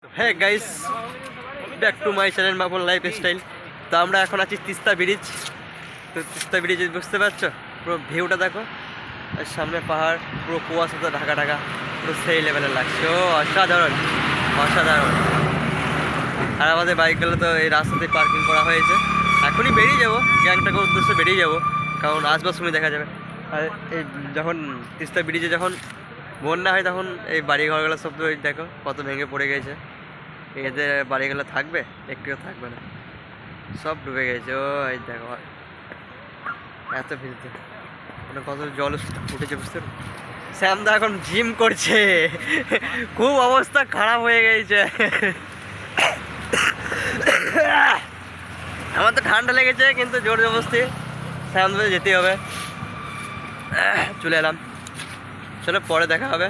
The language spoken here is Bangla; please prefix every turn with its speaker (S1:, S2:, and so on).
S1: হ্যাঁ guys, back to my channel মাখন লাইফস্টাইল। তো আমরা এখন আছি তিস্তা ব্রিজ। তো তিস্তা ব্রিজে বুঝতে পারছো, পুরো ভিউটা দেখো, আর সামনে পাহাড়, পুরো কুয়াশাতে ঢাকা ঢাকা, পুরো সেই লেভেলের লাগছে। ও অসাধারণ অসাধারণ। আর আমাদের বাইকগুলো তো এই রাস্তাতেই পার্কিং করা হয়েছে। এখনই বেরিয়ে যাবো, গ্যাংটকের উদ্দেশ্যে বেরিয়ে যাবো, কারণ আসবার সময় দেখা যাবে। আর এই যখন তিস্তা ব্রিজে যখন বন্যা হয় তখন এই বাড়ি ঘরগুলো সব তো দেখো কত ভেঙে পড়ে গেছে। এদের বাড়িগুলো থাকবে? একটুও থাকবে না, সব ডুবে গেছে। ও এই দেখো এত ভিড়তে মানে কত জল উঠেছে বুঝতে পারো। শ্যামদা এখন জিম করছে, খুব অবস্থা খারাপ হয়ে গেছে। আমার তো ঠান্ডা লেগেছে, কিন্তু জোর জবরদস্তি শ্যামদা যেতেই হবে। চলে এলাম, চলো পরে দেখা হবে।